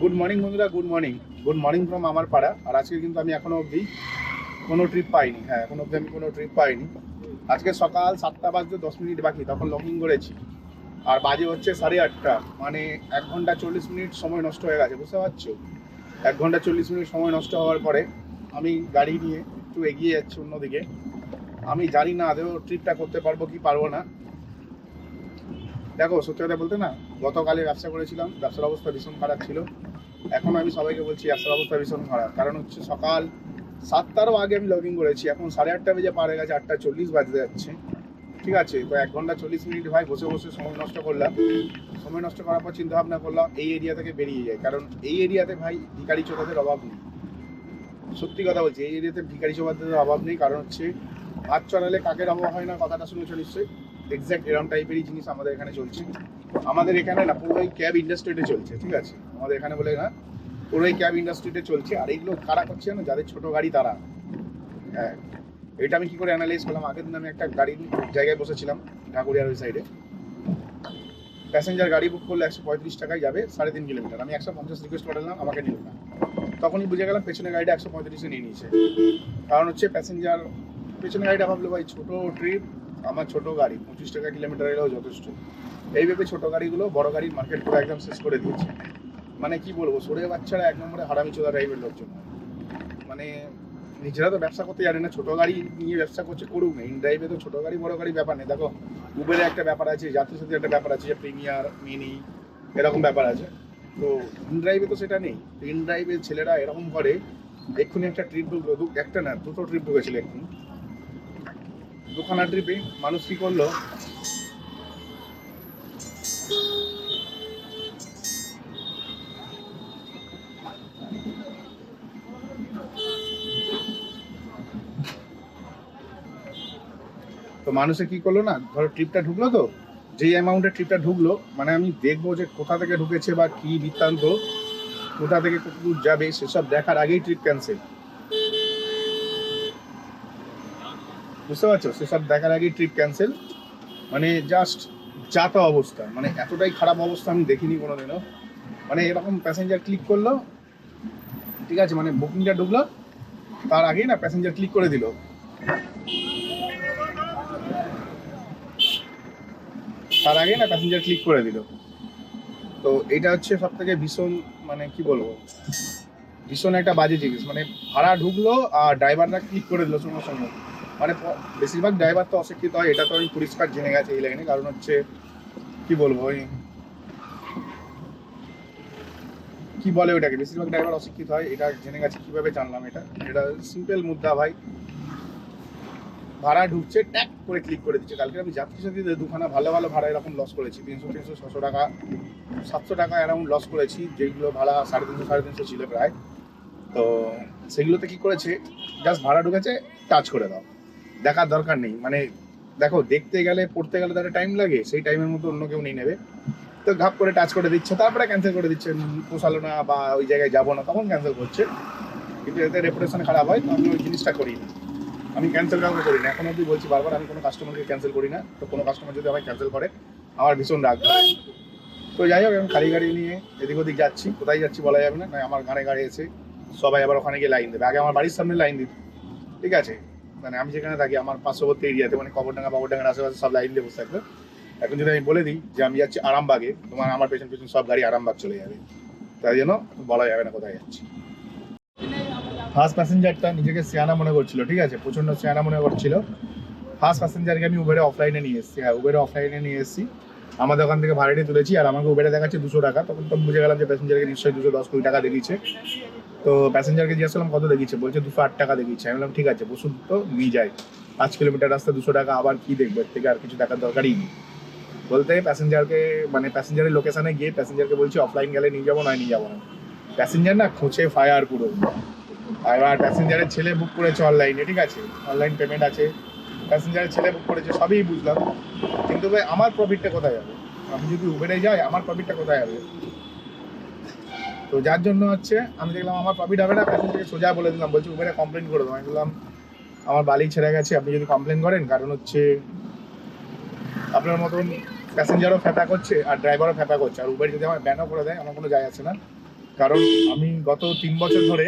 Good morning বন্ধুরা, good morning from আমার পাড়া। আর আজকে কিন্তু আমি এখনো অবধি কোনো ট্রিপ পাইনি। হ্যাঁ, এখনো অবধি আমি কোনো ট্রিপ পাইনি। আজকে সকাল 7টা বাজতে 10 মিনিট বাকি, তখন লগইন করেছি। আর বাজে হচ্ছে 8:30। মানে 1 ঘন্টা 40 মিনিট সময় নষ্ট হয়ে গেছে, বুঝতে পারছো? 1 ঘন্টা 40 মিনিট সময় নষ্ট হওয়ার পরে আমি গাড়ি নিয়ে একটু এগিয়ে যাচ্ছি অন্যদিকে। আমি জানি না আদৌ ট্রিপটা করতে পারবো কি পারবো না। দেখো, সত্যি কথা বলতে না, গতকালে ব্যবসা করেছিলাম, ব্যবসার অবস্থা ভীষণ খারাপ ছিল। এখন আমি সবাইকে বলছি ব্যবসার অবস্থা ভীষণ খারাপ, কারণ হচ্ছে সকাল 7টারও আগে আমি লগ ইন করেছি, এখন 8:30 বেজে পার হয়ে গেছে, 8:40 বাজতে যাচ্ছে। ঠিক আছে, তো 1 ঘন্টা 40 মিনিট ভাই বসে বসে সময় নষ্ট করলাম। সময় নষ্ট করার পর চিন্তা ভাবনা করলাম এই এরিয়া থেকে বেরিয়ে যায়, কারণ এই এরিয়াতে ভাই ভিখারি চোদাদের অভাব নেই। সত্যি কথা বলছি, এই এরিয়াতে ভিখারি চোদাদের অভাব নেই। কারণ হচ্ছে হাত চড়ালে কাকের অভাব হয় না, কথাটা শুনেছো নিশ্চয়ই। এক্স্যাক্ট এরকম টাইপেরই জিনিস আমাদের এখানে চলছে। আমাদের এখানে না পুরোই ক্যাব ইন্ডাস্ট্রিতে চলছে। ঠিক আছে, আমাদের এখানে বলে না, পুরোই ক্যাব ইন্ডাস্ট্রিতে চলছে। আর এইগুলো কারা করছে না, যাদের ছোট গাড়ি তারা। হ্যাঁ, এটা আমি কি করে অ্যানালাইজ করলাম, আগের দিন আমি একটা গাড়ির জায়গায় বসেছিলাম, ঢাকুরিয়ার ওই সাইডে। প্যাসেঞ্জার গাড়ি বুক করলে 135 টাকায় যাবে 3.5 কিলোমিটার। আমি 150 রিকোয়েস্ট পাঠালাম, আমাকে নিল না। তখনই বুঝে গেলাম পেছনে গাড়িটা 135-এ নিয়ে নিয়েছে। কারণ হচ্ছে প্যাসেঞ্জার পেছনে গাড়িটা ভাবলো ভাই ছোট ট্রিপ, আমার ছোট গাড়ি 25 টাকা কিলোমিটার এলেও যথেষ্ট। এই ভেবে ছোট গাড়িগুলো বড় গাড়ির মার্কেট করে একদম শেষ করে দিয়েছে। মানে কি বলবো, সরে বাচ্চারা 1 নম্বরে হারামি চোদা টাইপের লোকজন। মানে নিজেরা তো ব্যবসা করতে জানে না, ছোট গাড়ি নিয়ে ব্যবসা করছে, করুক না। ইন ড্রাইভে তো ছোট গাড়ি বড় গাড়ি ব্যাপার নেই। দেখো, উবেরে একটা ব্যাপার আছে, যাত্রী সাথে একটা ব্যাপার আছে, যে প্রিমিয়ার মিনি এরকম ব্যাপার আছে। তো ইন ড্রাইভে তো সেটা নেই। ইন ড্রাইভে ছেলেরা এরকম করে, এক্ষুনি একটা ট্রিপ ঢুকলো, একটা না দুটো ট্রিপ ঢুকেছিল এক্ষুনি। দুখানা ট্রিপে মানুষ কি করলো, তো মানুষে কি করলো না, ধরো ট্রিপটা ঢুকলো, তো যেই অ্যামাউন্টের ট্রিপটা ঢুকলো, মানে আমি দেখবো যে কোথা থেকে ঢুকেছে বা কি বৃত্তান্ত, কোথা থেকে কতদূর যাবে, সেসব দেখার আগেই ট্রিপ ক্যান্সেল। বুঝতে পারছো, সেসব দেখার আগেই ট্রিপ ক্যান্সেল। মানে জাস্ট যাতা অবস্থা, মানে এতটাই খারাপ অবস্থা আমি দেখিনি কোনোদিনও। মানে এরকম প্যাসেঞ্জার ক্লিক করলো, ঠিক আছে, মানে বুকিংটা ঢুকলো, তার আগেই না প্যাসেঞ্জার ক্লিক করে দিল, তার আগেই না প্যাসেঞ্জার ক্লিক করে দিল। তো এটা হচ্ছে সব থেকে ভীষণ, মানে কি বলবো, ভীষণ একটা বাজে জিনিস। মানে ভাড়া ঢুকলো আর ড্রাইভাররা ক্লিক করে দিল সঙ্গে সঙ্গে। মানে বেশিরভাগ ড্রাইভার তো অশিক্ষিত হয়, এটা তো আমি পরিষ্কার জেনে গেছে এই লাইনে। কারণ হচ্ছে কি বলবো, ওই কি বলে ওটাকে, বেশিরভাগ ড্রাইভার অশিক্ষিত হয়, এটা জেনে গেছে। কিভাবে জানলাম এটা, এটা সিম্পল মুদ্রা ভাই। ভাড়া ঢুকছে, ট্যাগ করে ক্লিক করে দিচ্ছে। কালকে আমি যাত্রী সাথে দুখানা ভালো ভালো ভাড়া এরকম লস করেছি, 300, 600 টাকা, 700 টাকা অ্যারাউন্ড লস করেছি, যেগুলো ভাড়া 350 ছিল প্রায়। তো সেগুলোতে কি করেছে, জাস্ট ভাড়া ঢুকেছে, টাচ করে দাও, দেখার দরকার নেই। মানে দেখো, দেখতে গেলে পড়তে গেলে তাদের টাইম লাগে, সেই টাইমের মতো অন্য কেউ নিয়ে নেবে। তো ঘাপ করে টাচ করে দিচ্ছে, তারপরে ক্যান্সেল করে দিচ্ছে, পোষালো না বা ওই জায়গায় যাবো না, তখন ক্যান্সেল করছে। কিন্তু এতে রেপুটেশন খারাপ হয়, তো আমি ওই জিনিসটা করি না। আমি ক্যান্সেল কাউকে করি না, এখন অব্দি বলছি বারবার, আমি কোনো কাস্টমারকে ক্যান্সেল করি না। তো কোনো কাস্টমার যদি আমায় ক্যান্সেল করে, আমার ভীষণ রাগ হয়। তো যাই হোক, এখন খালি গাড়ি নিয়ে এদিক ওদিক যাচ্ছি, কোথায় যাচ্ছি বলা যাবে না, নয় আমার গানে গাড়ি এসে সবাই আবার ওখানে গিয়ে লাইন দেবে। আগে আমার বাড়ির সামনে লাইন দিত, ঠিক আছে, মানে আমি যেখানে থাকি আমার পার্শ্ববর্তী এরিয়াতে, মানে বাবরডাঙ্গার আশেপাশে সব লাইন দিয়ে বসে থাকবে। এখন যদি আমি বলে দিই যে আমি যাচ্ছি আরামবাগে, তোমার আমার পেছন পেছন সব গাড়ি আরামবাগ চলে যাবে। তাই জন্য বলা যাবে না কোথায় যাচ্ছি। ফার্স্ট প্যাসেঞ্জারটা নিজেকে সিয়ানা মনে করছিল, ঠিক আছে, প্রচণ্ড সিয়ানা মনে করছিল। ফার্স্ট প্যাসেঞ্জারকে আমি উবেরে অফলাইনে নিয়ে এসেছি। হ্যাঁ, উবেরে অফলাইনে নিয়ে এসেছি, আমাদের ওখান থেকে ভাড়াটি তুলেছি। আর আমাকে উবেরে দেখাচ্ছে 200 টাকা। তখন তো বুঝে গেলাম যে প্যাসেঞ্জারকে নিশ্চয়ই 210-20 টাকা দেখিয়েছে। তো প্যাসেঞ্জারকে জিজ্ঞেস করলাম কত দেখিয়েছে, বলছে 208 টাকা দেখিয়েছে। আমি বললাম ঠিক আছে, বসুন তো নিয়ে যাই, 5 কিলোমিটার রাস্তা 200 টাকা, আবার কি দেখবো, এর থেকে আর কিছু দেখার দরকারই নেই। বলতে প্যাসেঞ্জারকে, মানে প্যাসেঞ্জারের লোকেশনে গিয়ে প্যাসেঞ্জারকে বলছি অফলাইন গেলে নিয়ে যাবো, নয় নিয়ে যাবো না। প্যাসেঞ্জার না খোঁচে ফায়ার পুরো। এবার প্যাসেঞ্জারের ছেলে বুক করেছে অনলাইনে, ঠিক আছে, অনলাইন পেমেন্ট আছে, প্যাসেঞ্জারের ছেলে বুক করেছে, সবই বুঝলাম। কিন্তু ভাই আমার প্রফিটটা কোথায় যাবে? আমি যদি উবেরে যাই, আমার প্রফিটটা কোথায় যাবে? তো যার জন্য হচ্ছে আমি দেখলাম আমার প্রফিট হবে না, প্যাসেঞ্জারকে সোজা বলে দিলাম, বলছি উবেরে কমপ্লেন করে দেবো। আমি বললাম আমার বালি ছেড়ে গেছে, আপনি যদি কমপ্লেন করেন, কারণ হচ্ছে আপনার মতন প্যাসেঞ্জারও ফ্যাপা করছে আর ড্রাইভারও ফ্যাপা করছে। আর উবের যদি আমার ব্যানও করে দেয় আমার কোনো যায় আসে না, কারণ আমি গত 3 বছর ধরে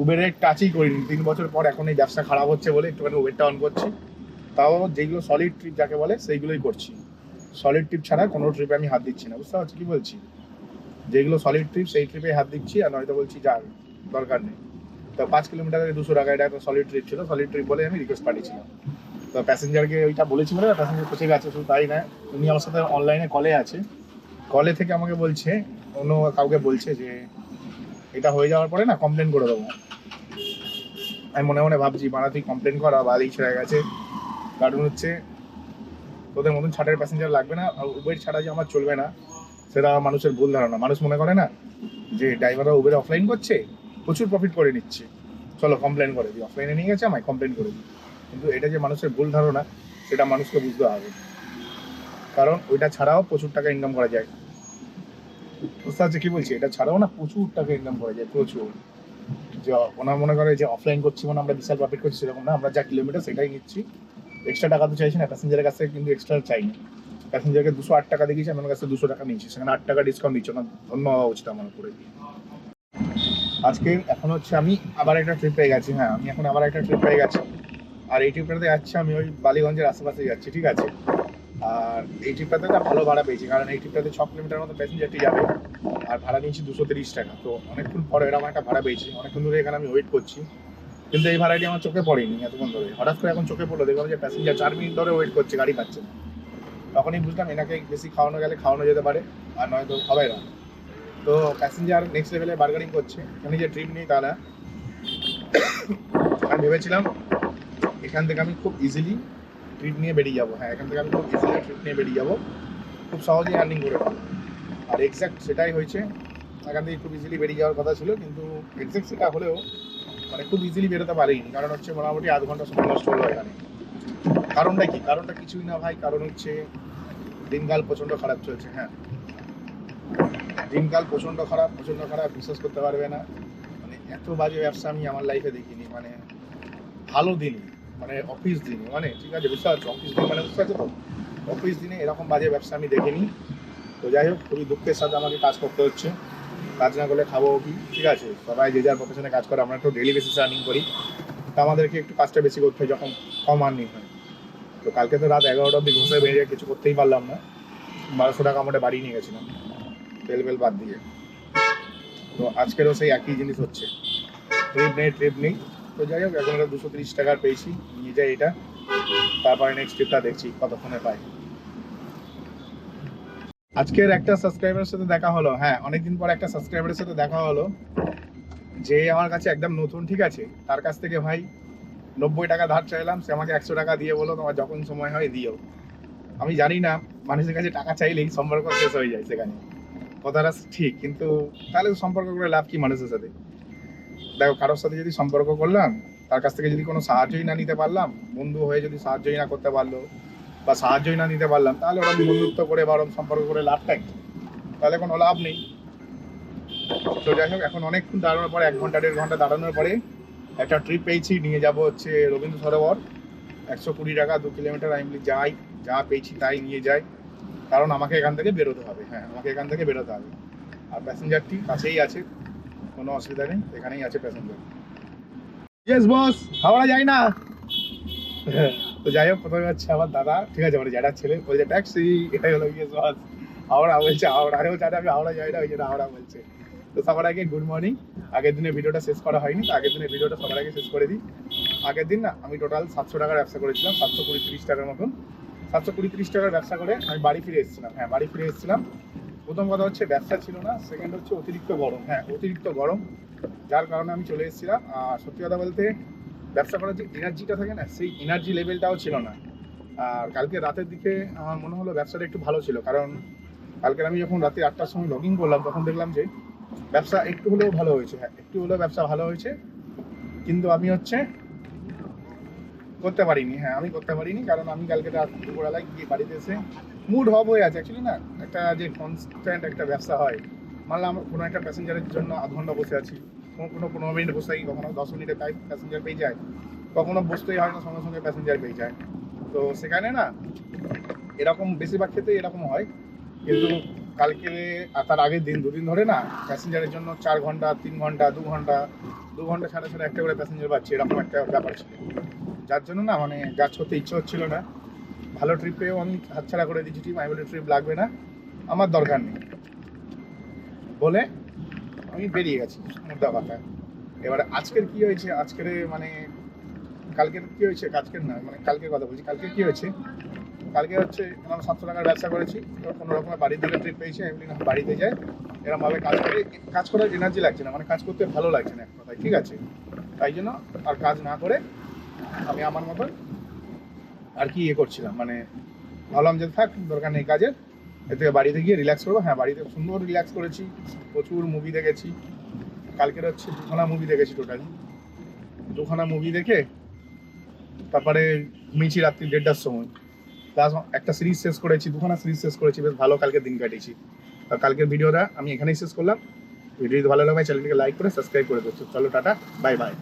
উবেরে টাচই করিনি। 3 বছর পর এখন এই ব্যবসা খারাপ হচ্ছে বলে একটুখানি উবেরটা অন করছি। তাও যেগুলো সলিড ট্রিপ যাকে বলে সেইগুলোই করছি। সলিড ট্রিপ ছাড়া কোনো ট্রিপে আমি হাত দিচ্ছি না, বুঝতে পারছি কি বলছি? যেগুলো সলিড ট্রিপ সেই ট্রিপে হাত দিচ্ছি, আর নয়তো বলছি যার দরকার নেই। তো 5 কিলোমিটারে 200 টাকা, এটা একটা সলিড ট্রিপ ছিল। সলিড ট্রিপ বলে আমি রিকোয়েস্ট পাঠিয়েছিলাম। তো প্যাসেঞ্জারকে ওইটা বলেছি বলে প্যাসেঞ্জার পৌঁছে গেছে। শুধু তাই না, উনি আমার সাথে অনলাইনে কলে আছে। কলে থেকে আমাকে বলছে, অন্য কাউকে বলছে যে এটা হয়ে যাওয়ার পরে না কমপ্লেন করে দেবো। আমি মনে মনে ভাবছি বাড়া তুই কমপ্লেন করা বাদেই ছেড়ে গেছে। কারণ হচ্ছে তোদের মতন ছাড়ের প্যাসেঞ্জার লাগবে না, আর উবের ছাড়া যে আমার চলবে না সেটা মানুষের ভুল ধারণা। মানুষ মনে করে না যে ড্রাইভাররা উবের অফলাইন করছে, প্রচুর প্রফিট করে নিচ্ছে, চলো কমপ্লেন করে দিই, অফলাইনে নিয়ে গেছে আমায় কমপ্লেন করে দিই। কিন্তু এটা যে মানুষের ভুল ধারণা সেটা মানুষকে বুঝতে হবে, কারণ ওইটা ছাড়াও প্রচুর টাকা ইনকাম করা যায়। বুঝতে পারছি কি বলছি? এটা ছাড়াও না প্রচুর টাকা ইনকাম করা যায়, প্রচুর। যে ওনার মনে করে যে অফলাইন করছি মানে আমরা বিশাল প্রফিট করছি, সেরকম না। আমরা যা কিলোমিটার সেটাই নিচ্ছি, এক্সট্রা টাকা তো চাইছি না প্যাসেঞ্জারের কাছ থেকে, কিন্তু এক্সট্রা চাইনি। প্যাসেঞ্জারকে 208 টাকা দিয়েছি, আমি আমার কাছে 200 টাকা নিয়েছি, সেখানে 8 টাকা ডিসকাউন্ট দিচ্ছ না, ধন্য হওয়া উচিত আমার উপরে। আজকে এখন হচ্ছে আমি আবার একটা ট্রিপ পেয়ে গেছি। হ্যাঁ, আমি এখন আবার একটা ট্রিপ পেয়ে গেছি। আর এই ট্রিপটাতে যাচ্ছি আমি ওই বালিগঞ্জের আশেপাশে যাচ্ছি, ঠিক আছে? আর এই ট্রিপটাতে না ভালো ভাড়া পেয়েছি, কারণ এই ট্রিপটাতে 6 কিলোমিটার মতো প্যাসেঞ্জারটি যাবে, আর ভাড়া নিয়েছি 230 টাকা। তো অনেকক্ষণ পরে এরকম একটা ভাড়া পেয়েছি, অনেকক্ষণ ধরে এখানে আমি ওয়েট করছি, কিন্তু এই ভাড়াটি আমার চোখে পড়েনি এতক্ষণ ধরে। হঠাৎ করে এখন চোখে পড়লো, দেখলাম যে প্যাসেঞ্জার 4 মিনিট ধরে ওয়েট করছে, গাড়ি পাচ্ছে না। তখনই বুঝলাম এনাকে বেশি খাওয়ানো গেলে খাওয়ানো যেতে পারে, আর নয়তো হবে না। তো প্যাসেঞ্জার নেক্সট লেভেলে বার্গেনিং করছে। আমি যে ট্রিপ নিই তা না, আমি ভেবেছিলাম এখান থেকে আমি খুব ইজিলি ট্রিপ নিয়ে বেরিয়ে যাবো। হ্যাঁ, এখান থেকে আমি খুব ইজিলি ট্রিপ নিয়ে বেরিয়ে যাবো, খুব সহজেই আর্নিং করে পাবো। আর এক্স্যাক্ট সেটাই হয়েছে। এখান থেকে খুব ইজিলি বেরিয়ে যাওয়ার কথা ছিল, কিন্তু এক্স্যাক্ট সেটা হলেও মানে খুব ইজিলি বেরোতে পারিনি। কারণ হচ্ছে মোটামুটি আধ ঘন্টা সময় নষ্ট হলো এখানে। কারণটা কি? কারণটা কিছুই না ভাই, কারণ হচ্ছে দিনকাল প্রচণ্ড খারাপ চলছে। হ্যাঁ, দিনকাল প্রচণ্ড খারাপ, প্রচণ্ড খারাপ, বিশ্বাস করতে পারবে না। মানে এত বাজে ব্যবসা আমি আমার লাইফে দেখিনি। মানে ভালো দিনই, মানে অফিস দিনে, মানে ঠিক আছে বুঝতে পারছো, অফিস দিন মানে বুঝতে পারছো তো, অফিস দিনে এরকম বাজে ব্যবসা আমি দেখিনি। তো যাই হোক, খুবই দুঃখের সাথে আমাকে কাজ করতে হচ্ছে। কাজ না করলে খাবো কি? ঠিক আছে, সবাই যে যার প্রফেশনে কাজ করে, আমরা একটু ডেলি বেসিসে আর্নিং করি, তো আমাদেরকে একটু কাজটা বেশি করতে হয় যখন কম আর্নিং হয়। তো কালকে তো রাত 11টা অব্দি ঘুষে বেরিয়ে কিছু করতেই পারলাম না। 1200 টাকা আমাদের বাড়ি নিয়ে গেছিলাম তেল বেল বাদ দিয়ে। তো আজকেরও সেই একই জিনিস হচ্ছে, ট্রিপ নেই। তো যাই হোক, এখন 230 টাকার পেয়েছি, নিয়ে যাই এটা। তারপরে নেক্সট ট্রিপটা দেখছি কতক্ষণে পাই। আজকের একটা সাবস্ক্রাইবারের সাথে দেখা হলো। হ্যাঁ, অনেকদিন পর একটা সাবস্ক্রাইবারের সাথে দেখা হলো, যে আমার কাছে একদম নতুন, ঠিক আছে? তার কাছ থেকে ভাই 90 টাকা ধার চাইলাম, সে আমাকে 100 টাকা দিয়ে বলো তোমার যখন সময় হয় দিও। আমি জানি না মানুষের কাছে টাকা চাইলেই সম্পর্ক শেষ হয়ে যায়, সেখানে কথাটা ঠিক, কিন্তু তাহলে সম্পর্ক করে লাভ কি মানুষের সাথে? দেখো, কারোর সাথে যদি সম্পর্ক করলাম, তার কাছ থেকে যদি কোনো সাহায্যই না নিতে পারলাম, বন্ধু হয়ে যদি সাহায্যই না করতে পারলো বা সাহায্যই না নিতে পারলাম, তাহলে ওরকম বন্ধুত্ব করে বা ওরকম সম্পর্ক করে লাভটা কি? তাহলে কোনো লাভ নেই। তো যাই হোক, এখন অনেকক্ষণ দাঁড়ানোর পরে, 1 ঘন্টা 1.5 ঘন্টা দাঁড়ানোর পরে একটা ট্রিপ পেয়েছি, নিয়ে যাব হচ্ছে রবীন্দ্র সরোবর। 120 টাকা 2 কিলোমিটার। আমি বলি যাই, যা পেয়েছি তাই নিয়ে যাই, কারণ আমাকে এখান থেকে বেরোতে হবে। হ্যাঁ, আমাকে এখান থেকে বেরোতে হবে। আর প্যাসেঞ্জারটি কাছেই আছে, কোনো অসুবিধা নেই, এখানেই আছে প্যাসেঞ্জার। ইয়েস বস, হাওড়া যাই না। তো যাই হোক, প্রথমে হচ্ছে আমার দাদা, ঠিক আছে, মানে জ্যাঠার ছেলে বলছে ট্যাক্সি, এটাই হলো ইয়েস বস। হাওড়া বলছে, হাওড়া। আরেও জানে আমি হাওড়া যাই না, ওই জন্য হাওড়া বলছে। তো সবার আগে গুড মর্নিং। আগের দিনে ভিডিওটা শেষ করা হয়নি, তো আগের দিনের ভিডিওটা সবার আগে শেষ করে দিই। আগের দিন না আমি টোটাল 700 টাকার ব্যবসা করেছিলাম, 720-30 টাকার মতন। 720-30 টাকার ব্যবসা করে আমি বাড়ি ফিরে এসেছিলাম। হ্যাঁ, বাড়ি ফিরে এসেছিলাম। প্রথম কথা হচ্ছে ব্যবসা ছিল না, সেকেন্ড হচ্ছে অতিরিক্ত গরম। হ্যাঁ, অতিরিক্ত গরম, যার কারণে আমি চলে এসেছিলাম। আর সত্যি কথা বলতে, ব্যবসা করার যে এনার্জিটা থাকে না, সেই এনার্জি লেভেলটাও ছিল না। আর কালকে রাতের দিকে আমার মনে হলো ব্যবসাটা একটু ভালো ছিল, কারণ কালকে আমি যখন রাতে 8টার সময় লগ ইন করলাম, তখন দেখলাম যে ব্যবসা একটু হলেও ভালো হয়েছে। হ্যাঁ, একটু হলেও ব্যবসা ভালো হয়েছে, কিন্তু আমি হচ্ছে করতে পারিনি। হ্যাঁ, আমি করতে পারিনি, কারণ আমি কালকে রাত দুপুরবেলায় গিয়ে বাড়িতে এসে মুড অফ হয়ে আছে। অ্যাকচুয়ালি না, একটা যে কনস্ট্যান্ট একটা ব্যবসা হয়, মানলাম কোনো একটা প্যাসেঞ্জারের জন্য আধ ঘন্টা বসে আছি, কোনো 15 মিনিট বসে থাকি, কখনো 10 মিনিটে প্যাসেঞ্জার পেয়ে যায়, কখনো বসতেই হয় না, সঙ্গে সঙ্গে প্যাসেঞ্জার পেয়ে যায়। তো সেখানে না এরকম বেশিরভাগ ক্ষেত্রে এরকম হয়, কিন্তু কালকে আর তার আগের দিন 2 দিন ধরে না প্যাসেঞ্জারের জন্য 4 ঘন্টা 3 ঘন্টা 2 ঘন্টা ছাড়া ছাড়া একটা করে প্যাসেঞ্জার পাচ্ছি, এরকম একটা ব্যাপার ছিল। যার জন্য না মানে কাজ করতে ইচ্ছে হচ্ছিল না। ভালো ট্রিপ পেয়েও আমি হাতছাড়া করে দিচ্ছি, ট্রিপ আমি বলে ট্রিপ লাগবে না, আমার দরকার নেই বলে আমি বেরিয়ে গেছি মুদ্রা কথা। এবারে আজকের কি হয়েছে, আজকের মানে কালকের কি হয়েছে, আজকের না মানে কালকের কথা বলছি। কালকে কি হয়েছে, কালকে হচ্ছে আমরা 700 টাকার ব্যবসা করেছি, এবার কোনো রকমের বাড়ির দিকে ট্রিপ পেয়েছি, আমি না বাড়িতে যাই, এরকমভাবে কাজ করার এনার্জি লাগছে না, মানে কাজ করতে ভালো লাগছে না এক কথায়, ঠিক আছে। তাই জন্য আর কাজ না করে আমি আমার মতন আর কি করছিলাম, মানে ভাবলাম যে থাক দরকার নেই কাজের, এর থেকে বাড়িতে গিয়ে রিল্যাক্স করবো। হ্যাঁ, বাড়িতে সুন্দর রিল্যাক্স করেছি, প্রচুর মুভি দেখেছি। কালকের হচ্ছে 2খানা মুভি দেখেছি, টোটালি 2খানা মুভি দেখে তারপরে ঘুমিয়েছি রাত্রি 1:30টার সময়। প্লাস একটা সিরিজ শেষ করেছি, 2খানা সিরিজ শেষ করেছি, বেশ ভালো কালকে দিন কাটিয়েছি। আর কালকের ভিডিওটা আমি এখানেই শেষ করলাম। ভিডিও যদি ভালো লাগে চ্যানেলটিকে লাইক করে সাবস্ক্রাইব করে দিচ্ছি। চলো টাটা, বাই বাই।